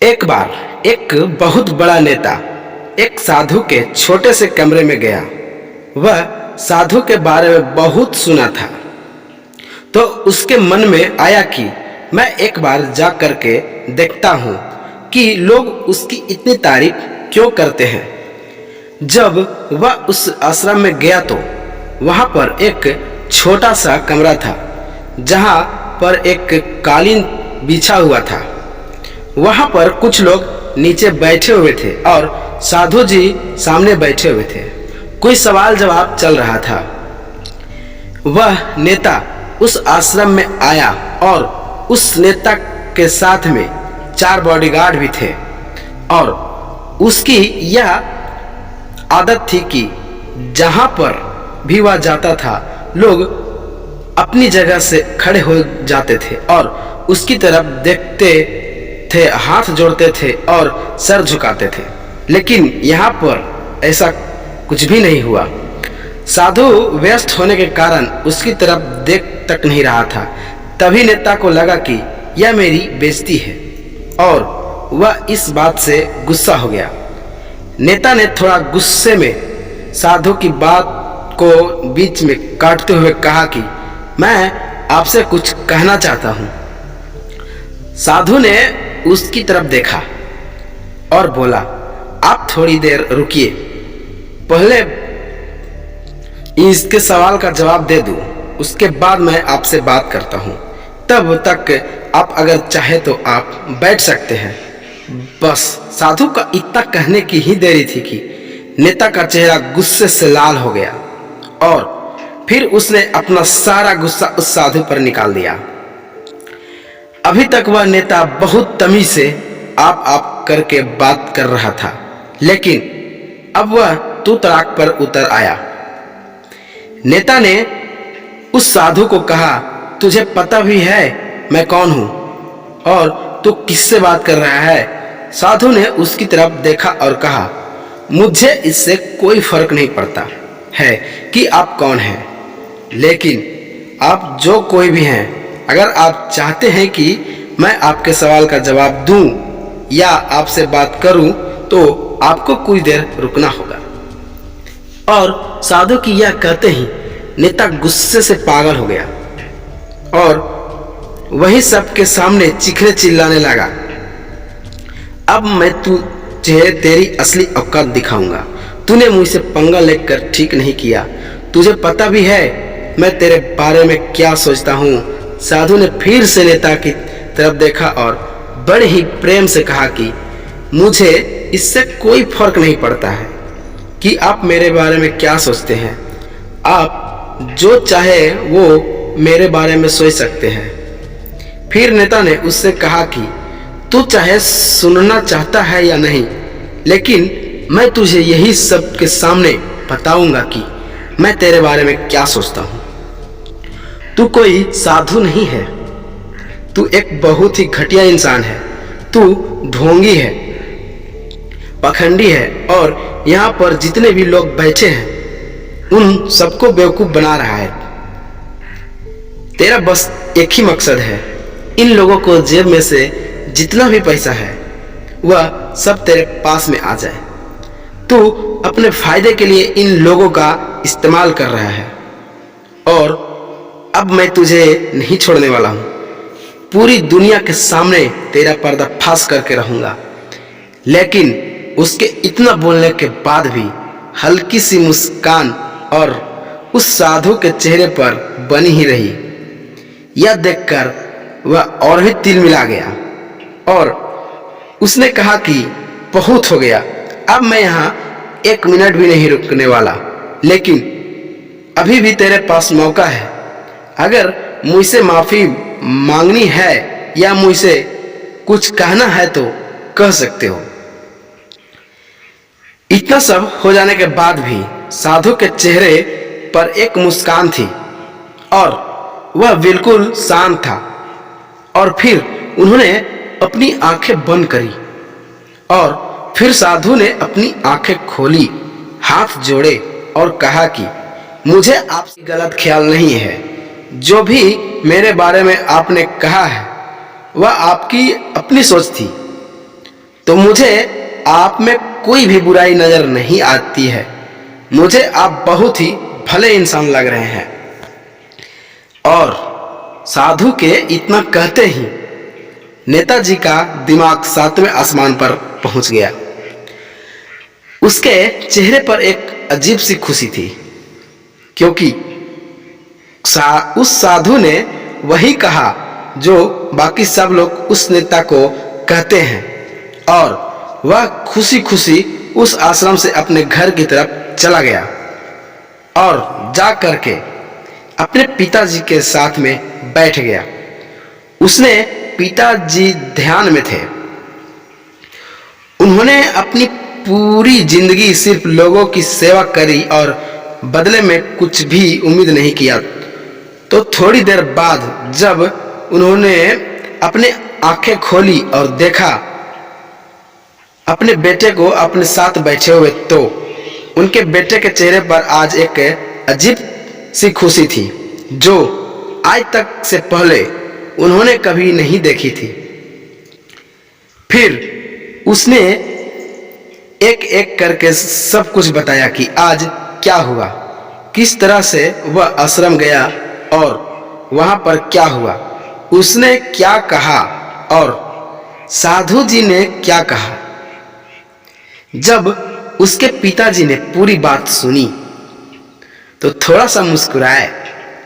एक बार एक बहुत बड़ा नेता एक साधु के छोटे से कमरे में गया। वह साधु के बारे में बहुत सुना था, तो उसके मन में आया कि मैं एक बार जा करके देखता हूँ कि लोग उसकी इतनी तारीफ क्यों करते हैं। जब वह उस आश्रम में गया तो वहाँ पर एक छोटा सा कमरा था, जहाँ पर एक कालीन बिछा हुआ था। वहाँ पर कुछ लोग नीचे बैठे हुए थे और साधु जी सामने बैठे हुए थे। कोई सवाल जवाब चल रहा था। वह नेता उस आश्रम में आया और उस नेता के साथ में 4 बॉडीगार्ड भी थे और उसकी यह आदत थी कि जहाँ पर भी वह जाता था लोग अपनी जगह से खड़े हो जाते थे और उसकी तरफ देखते थे, हाथ जोड़ते थे और सर झुकाते थे। लेकिन यहाँ पर ऐसा कुछ भी नहीं हुआ। साधु व्यस्त होने के कारण उसकी तरफ देख तक नहीं रहा था। तभी नेता को लगा कि यह मेरी बेइज्जती है और वह इस बात से गुस्सा हो गया। नेता ने थोड़ा गुस्से में साधु की बात को बीच में काटते हुए कहा कि मैं आपसे कुछ कहना चाहता हूँ। साधु ने उसकी तरफ देखा और बोला, आप थोड़ी देर रुकिए, पहले इसके सवाल का जवाब दे दूं, उसके बाद मैं आपसे बात करता हूं। तब तक आप अगर चाहे तो आप बैठ सकते हैं। बस साधु का इतना कहने की ही देरी थी कि नेता का चेहरा गुस्से से लाल हो गया और फिर उसने अपना सारा गुस्सा उस साधु पर निकाल दिया। अभी तक वह नेता बहुत तमीज से आप करके बात कर रहा था, लेकिन अब वह तू तड़ाक पर उतर आया। नेता ने उस साधु को कहा, तुझे पता भी है मैं कौन हूं और तू किससे बात कर रहा है? साधु ने उसकी तरफ देखा और कहा, मुझे इससे कोई फर्क नहीं पड़ता है कि आप कौन हैं, लेकिन आप जो कोई भी हैं, अगर आप चाहते हैं कि मैं आपके सवाल का जवाब दूं या आपसे बात करूं तो आपको कुछ देर रुकना होगा। और साधु की यह कहते ही नेता गुस्से से पागल हो गया और वही सबके सामने चीखने चिल्लाने लगा, अब मैं तुझे तेरी असली औकात दिखाऊंगा। तूने मुझसे पंगा लेकर ठीक नहीं किया। तुझे पता भी है मैं तेरे बारे में क्या सोचता हूँ। साधु ने फिर से नेता की तरफ देखा और बड़े ही प्रेम से कहा कि मुझे इससे कोई फर्क नहीं पड़ता है कि आप मेरे बारे में क्या सोचते हैं। आप जो चाहे वो मेरे बारे में सोच सकते हैं। फिर नेता ने उससे कहा कि तू चाहे सुनना चाहता है या नहीं, लेकिन मैं तुझे यही सब के सामने बताऊंगा कि मैं तेरे बारे में क्या सोचता हूँ। तू कोई साधु नहीं है, तू एक बहुत ही घटिया इंसान है। तू ढोंगी है, पखंडी है और यहाँ पर जितने भी लोग बैठे हैं उन सबको बेवकूफ बना रहा है। तेरा बस एक ही मकसद है, इन लोगों को जेब में से जितना भी पैसा है वह सब तेरे पास में आ जाए। तू अपने फायदे के लिए इन लोगों का इस्तेमाल कर रहा है और अब मैं तुझे नहीं छोड़ने वाला हूं। पूरी दुनिया के सामने तेरा पर्दाफाश करके रहूंगा। लेकिन उसके इतना बोलने के बाद भी हल्की सी मुस्कान और उस साधु के चेहरे पर बनी ही रही। यह देखकर वह और भी तिल मिला गया और उसने कहा कि बहुत हो गया, अब मैं यहाँ 1 मिनट भी नहीं रुकने वाला। लेकिन अभी भी तेरे पास मौका है। अगर मुझसे माफी मांगनी है या मुझसे कुछ कहना है तो कह सकते हो। इतना सब हो जाने के बाद भी साधु के चेहरे पर एक मुस्कान थी और वह बिल्कुल शांत था। और फिर उन्होंने अपनी आंखें बंद करी और फिर साधु ने अपनी आंखें खोली, हाथ जोड़े और कहा कि मुझे आपसे गलत ख्याल नहीं है। जो भी मेरे बारे में आपने कहा है वह आपकी अपनी सोच थी। तो मुझे आप में कोई भी बुराई नजर नहीं आती है। मुझे आप बहुत ही भले इंसान लग रहे हैं। और साधु के इतना कहते ही नेताजी का दिमाग 7वें आसमान पर पहुंच गया। उसके चेहरे पर एक अजीब सी खुशी थी, क्योंकि उस साधु ने वही कहा जो बाकी सब लोग उस नेता को कहते हैं, और वह खुशी खुशी उस आश्रम से अपने घर की तरफ चला गया और जा करके अपने पिताजी के साथ में बैठ गया। उसने पिताजी ध्यान में थे। उन्होंने अपनी पूरी जिंदगी सिर्फ लोगों की सेवा करी और बदले में कुछ भी उम्मीद नहीं किया। तो थोड़ी देर बाद जब उन्होंने अपने आंखें खोली और देखा अपने बेटे को अपने साथ बैठे हुए, तो उनके बेटे के चेहरे पर आज एक अजीब सी खुशी थी जो आज तक से पहले उन्होंने कभी नहीं देखी थी। फिर उसने एक एक करके सब कुछ बताया कि आज क्या हुआ, किस तरह से वह आश्रम गया और वहां पर क्या हुआ, उसने क्या कहा और साधु जी ने क्या कहा। जब उसके पिताजी ने पूरी बात सुनी तो थोड़ा सा मुस्कुराए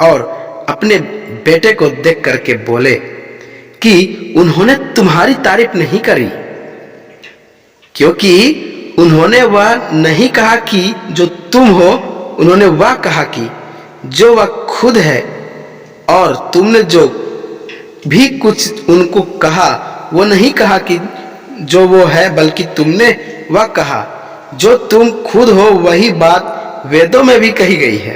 और अपने बेटे को देख करके बोले कि उन्होंने तुम्हारी तारीफ नहीं करी, क्योंकि उन्होंने वह नहीं कहा कि जो तुम हो, उन्होंने वह कहा कि जो वह खुद है, और तुमने जो भी कुछ उनको कहा वो नहीं कहा कि जो वो है, बल्कि तुमने वह कहा जो तुम खुद हो। वही बात वेदों में भी कही गई है,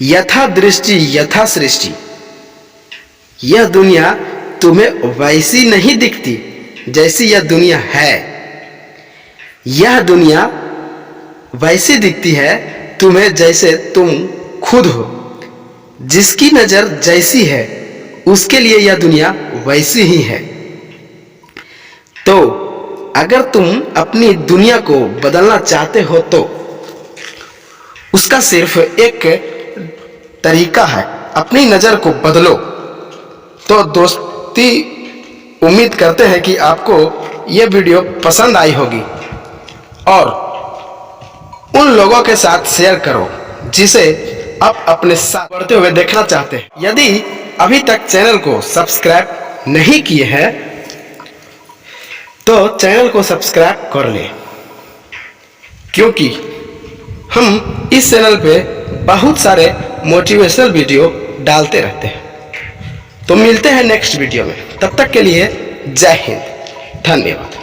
यथा दृष्टि यथा सृष्टि। यह दुनिया तुम्हें वैसी नहीं दिखती जैसी यह दुनिया है, यह दुनिया वैसी दिखती है तुम्हें जैसे तुम खुद हो। जिसकी नजर जैसी है उसके लिए यह दुनिया वैसी ही है। तो अगर तुम अपनी दुनिया को बदलना चाहते हो तो उसका सिर्फ एक तरीका है, अपनी नजर को बदलो। तो दोस्ती, उम्मीद करते हैं कि आपको यह वीडियो पसंद आई होगी और उन लोगों के साथ शेयर करो जिसे आप अपने साथ बढ़ते हुए देखना चाहते हैं। यदि अभी तक चैनल को सब्सक्राइब नहीं किए हैं तो चैनल को सब्सक्राइब कर लें, क्योंकि हम इस चैनल पे बहुत सारे मोटिवेशनल वीडियो डालते रहते हैं। तो मिलते हैं नेक्स्ट वीडियो में, तब तक के लिए जय हिंद, धन्यवाद।